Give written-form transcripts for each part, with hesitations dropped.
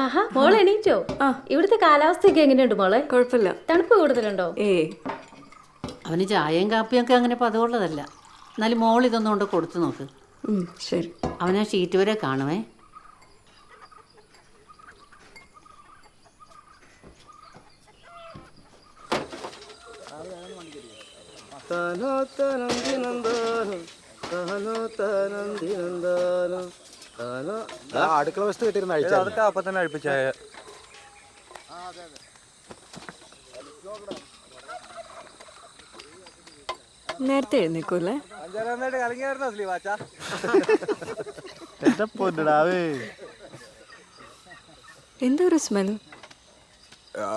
ആഹാ മോളെ എണീറ്റോ? ഇവിടുത്തെ കാലാവസ്ഥയൊക്കെ എങ്ങനെയുണ്ട് മോളെ? കുഴപ്പമില്ല. തണുപ്പ് കൂടുതലുണ്ടോ? അവന് ചായയും കാപ്പിയൊക്കെ അങ്ങനെ പതിവുള്ളതല്ല. എന്നാലും മോൾ ഇതൊന്നും കൊണ്ട് കൊടുത്തു നോക്ക്. ശരി. അവനാ ഷീറ്റ് വരെ കാണുമേ. അടുക്കള വസ്തു കിട്ടിയിരുന്ന അതൊക്കെ അപ്പൊ തന്നെ അഴിപ്പിച്ചായ. നേരത്തെ എഴുന്നേക്കൂല്ലേ? എന്താ ഒരു സ്മെൽ?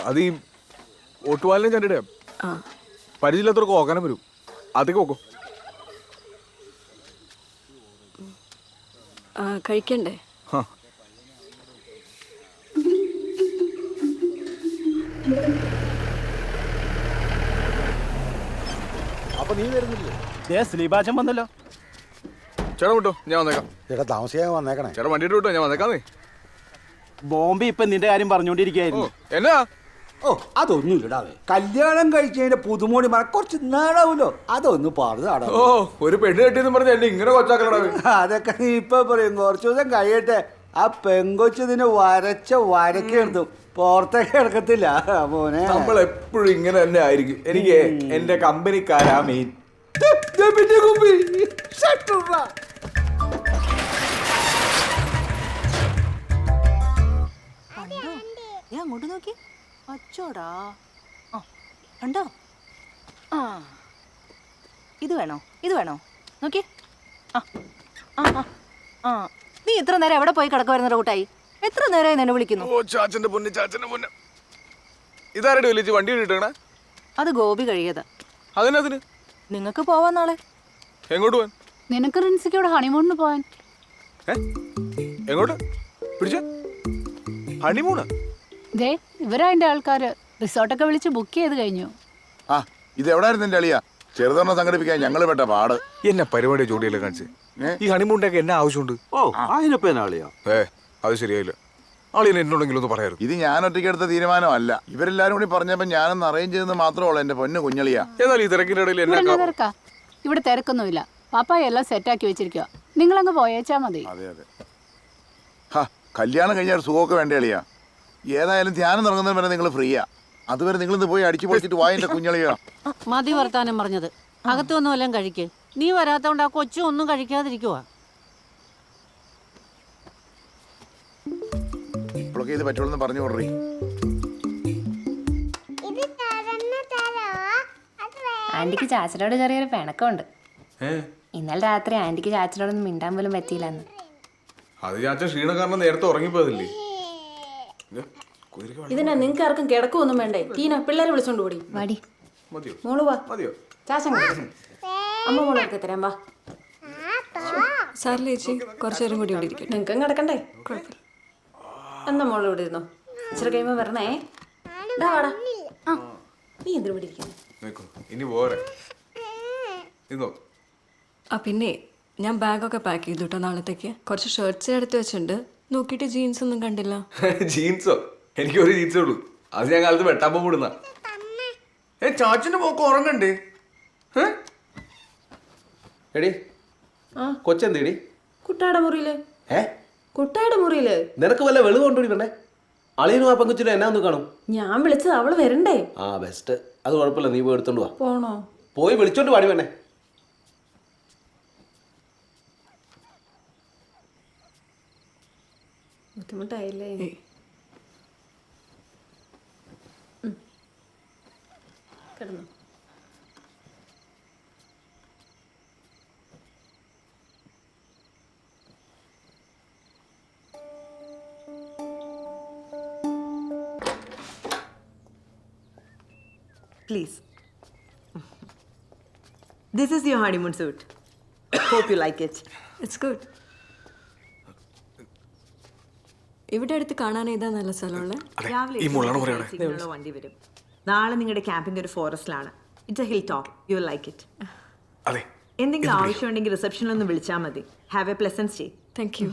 അത് ഈ ഒട്ടുപാലിനെ ചണ്ടിട പരിചയമില്ലാത്തവർക്ക് ഓക്കാനം വരും. അതൊക്കെ ഓക്കോ. കഴിക്കണ്ടേ? അപ്പൊ നീ വരുന്നില്ലേ? സ്ലീപാച്ചൻ വന്നല്ലോ. ചേട്ടാ വിട്ടോ, ഞാൻ വന്നേക്കാം. ചേട്ടാ താമസിയാൻ വന്നേക്കണേ. ചേട്ടാ വണ്ടിയിട്ട് വിട്ടോ, ഞാൻ വന്നേക്കാന്നേ. ബോംബെ ഇപ്പൊ നിന്റെ കാര്യം പറഞ്ഞോണ്ടിരിക്കായിരുന്നു. എന്നാ? ഓ അതൊന്നും ഇടാവേ. കല്യാണം കഴിച്ചതിന്റെ പുതുമോണി മറ കുറച്ച് നാടാവൂലോ, അതൊന്ന് പറഞ്ഞു. ഓ ഒരു പെണ്ണ് കെട്ടിയെന്ന് പറഞ്ഞ എന്നെ ഇങ്ങനെ കൊച്ചാക്കണേ. അതൊക്കെ നീ ഇപ്പൊ പറയും, കുറച്ചു ദിവസം കഴിയട്ടെ. ആ പെങ്കൊച്ചതിന് വരച്ച വരക്കെടുത്തു പുറത്തേക്ക് എടുക്കത്തില്ല മോനെ. നമ്മൾ എപ്പോഴും ഇങ്ങനെ തന്നെ ആയിരിക്കും. എനിക്ക് എന്റെ കമ്പനിക്കാരാ മെയിൻ. അങ്ങോട്ട് നോക്കി അച്ചോടാ. കണ്ടോ? ആ ഇത് വേണോ? ഇത് വേണോ? നോക്കി. നീ ഇത്ര നേരം എവിടെ പോയി കിടക്കുവായിരുന്ന കൂട്ടായി? എത്ര നേരമായി നിന്നെ വിളിക്കുന്നു? ഓ ചാച്ചന്റെ പൊന്ന്, ചാച്ചന്റെ പൊന്ന്. ഇതാരുടെ വിളിച്ച് വണ്ടി കിട്ടണ? അത് ഗോപി കഴിയതാ. അതിനതിന് നിങ്ങക്ക് പോവാൻ നാളെ. എങ്ങോട്ട് പോവാൻ? നിനക്ക് റിൻസിക്കോട് ഹണിമൂണിന് പോവാൻ. എങ്ങോട്ട് പിടിച്ച ഹണിമൂണ്? ദേ ഇവരാ എന്റെ ആൾക്കാര്. റിസോർട്ടൊക്കെ വിളിച്ച് ബുക്ക് ചെയ്ത് കഴിഞ്ഞു. ആ ഇത് എവിടായിരുന്നു എന്റെ അളിയാ? ചെറുതൊരെണ്ണം സംഘടിപ്പിക്കാൻ ഞങ്ങള് പെട്ട പാട്. എന്നെ പരിപാടി ജോഡിയല്ലേ കാണിച്ച്. ഈ ഹണിമൂണിന്റെ എന്നാ ആവശ്യമുണ്ട്? ഓ അതിനിപ്പോ എന്നാളിയാ? അത് ശരിയായില്ല. ആളിനെ എന്നോടെങ്കിലും ഒന്ന് പറയാറ്. ഇത് ഞാൻ ഒറ്റയ്ക്ക് എടുത്ത തീരുമാനമല്ല. ഇവരെല്ലാരും കൂടി പറഞ്ഞപ്പോ ഞാനൊന്ന് അറേഞ്ച് ചെയ്തെന്ന് മാത്രമേ ഉള്ളൂ എന്റെ പൊന്നു കുഞ്ഞളിയാ. എന്നാൽ ഈ തിരക്കിന്റെ ഇടയിൽ തിരക്കാ? ഇവിടെ തിരക്കൊന്നുമില്ല. പാപ്പായ എല്ലാം സെറ്റാക്കി വെച്ചിരിക്കുക. നിങ്ങളങ്ങ് പോയേച്ചാ മതി. അതെ അതെ. ഹാ കല്യാണം കഴിഞ്ഞാൽ ഒരു സുഖമൊക്കെ വേണ്ട അളിയാ. ഏതായാലും ധ്യാനം തുടങ്ങുന്നതിന് വരെ നിങ്ങൾ ഫ്രീയാ. അതുവരെ നിങ്ങളിന്ന് പോയി അടിച്ചു പൊളിച്ചിട്ട് വാ എന്റെ കുഞ്ഞളിയാ. മതി വർത്താനം പറഞ്ഞത്. അകത്തൊന്നും എല്ലാം കഴിക്ക്. നീ വരാത്തോണ്ട് ആ കൊച്ചു ഒന്നും കഴിക്കാതിരിക്കുവാ. ഇപ്പോഴൊക്കെ ഇത് പറ്റുള്ളൂ പറഞ്ഞു കൊടുറി. ആന്റിക്ക് ചാച്ചനോട് ചെറിയൊരു പിണക്കമുണ്ട്. ഇന്നലെ രാത്രി ആന്റിക്ക് ചാച്ചനോടൊന്നും മിണ്ടാൻ പോലും പറ്റിയില്ലെന്ന്. അത് ചാച്ചൻ ക്ഷീണം കാരണം നേരത്തെ ഉറങ്ങിപ്പോയതല്ലേ. ഇതിനാ നിങ്ങക്ക് ആർക്കും കിടക്കൊന്നും വേണ്ടേ? ടീന പിള്ളേരെ വിളിച്ചോണ്ട് കൂടി വാടി. മോള് വാ. മതിയോ? ചാച്ചൻ അമ്മ മോളെ എടുത്ത് തരാം. വാ. സാറിലെ ചേച്ചി കുറച്ചു നേരം കൂടി ഇവിടെ ഇരിക്കട്ടെ. നിങ്ങൾക്കും കിടക്കണ്ടേ? കുഴപ്പമില്ല. എന്നാ മോള് ഇവിടെ ഇരുന്നോ. ഇച്ചിരി കഴിയുമ്പോ വരണേ. വാടാ. നീ എന്തിനു ഇവിടെ ഇരിക്കുന്നു? ഇനി പോരെ. പിന്നെ ഞാൻ ബാഗൊക്കെ പാക്ക് ചെയ്തു കേട്ടോ നാളത്തേക്ക്. കുറച്ച് ഷർട്ട്സ് എടുത്ത് വെച്ചിട്ടുണ്ട്. നോക്കിയിട്ട് ജീൻസ് ഒന്നും കണ്ടില്ല. ജീൻസോ? എനിക്കൊരു ജീൻസേ ഉള്ളൂ. അത് ഞാൻ കാലത്ത് വെട്ടാൻ പോകുന്ന. ചാച്ചന്റെ പോക്ക് ഉറങ്ങണ്ടേ? എടി കൊച്ചെന്തേടി? കുട്ടായുടെ മുറിയില്. കുട്ടായുടെ മുറിയില് നിനക്ക് വല്ല വെളു കൊണ്ടുപോയിട്ടേ അളിയനും ആ പെങ്കുച്ചിനും എന്നാ ഒന്ന് കാണും. ഞാൻ വിളിച്ചത് അവള് വരണ്ടേ? ആ ബെസ്റ്റ്. അത് കുഴപ്പമില്ല, നീ പോയി എടുത്തോണ്ട് വാ. പോണോ? പോയി വിളിച്ചോണ്ട് പാടി വേണേ. ബുദ്ധിമുട്ടായില്ലേ? കിടന്നു. Please. This is your honeymoon suit. Hope you like it. It's good. ഇവിടെ അടുത്ത് കാണാൻ ഏതാ നല്ല സ്ഥലമുള്ള? രാവിലെ വണ്ടി വരും. നാളെ നിങ്ങളുടെ ക്യാമ്പിംഗ് ഒരു ഫോറസ്റ്റിലാണ്. It's a hill top. You will like it. എന്തെങ്കിലും ആവശ്യമുണ്ടെങ്കിൽ റിസപ്ഷനിൽ ഒന്ന് വിളിച്ചാൽ മതി. Have a pleasant stay. Thank you.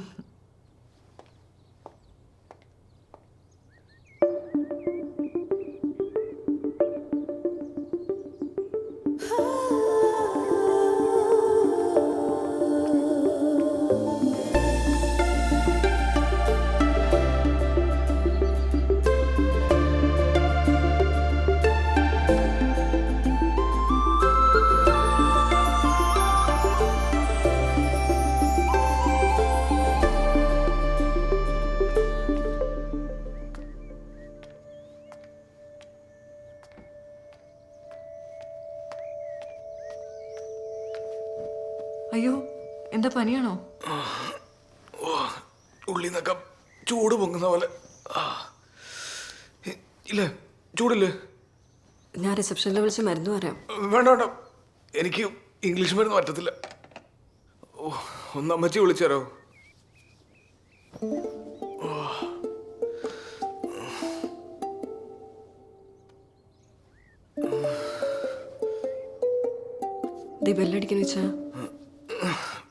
അയ്യോ എന്താ പനിയാണോ? ഉള്ളിന്നൊക്കെ ചൂട് പൊങ്ങുന്ന പോലെ. ഇല്ലേ, ചൂടില്ലേ? ഞാൻ റിസപ്ഷനിൽ വിളിച്ച് മരുന്ന് പറയാം. വേണ്ട വേണ്ട, എനിക്ക് ഇംഗ്ലീഷ് മരുന്ന് പറ്റത്തില്ല. ഒന്ന് അമ്മച്ചി വിളിച്ചു തരാമോ? ബെല്ലടിക്കുന്ന വെച്ചാ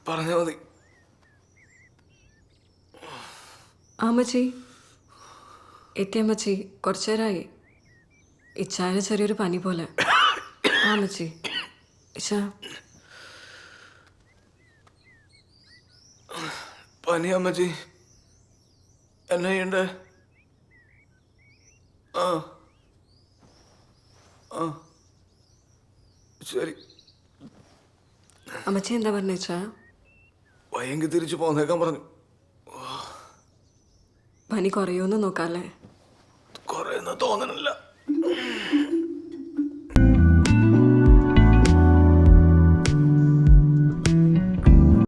പറഞ്ഞാ മതി. അമ്മച്ചി എത്തിയമ്മച്ചി, കുറച്ചു നേരമായി. ഇച്ചാന് ചെറിയൊരു പനി പോലെ. അമ്മച്ചി ഇച്ചാ പനി അമ്മച്ചി, എന്നാ ചെയ്യണ്ടേ? ആ ആ ശരി. അമ്മച്ചി എന്താ പറഞ്ഞേച്ചാ? വയ്യെങ്കിൽ തിരിച്ചു പോന്നേക്കാൻ പറഞ്ഞു. പനി കുറയുമെന്ന് നോക്കാല്ലേ? കുറേന്ന് തോന്നണില്ല.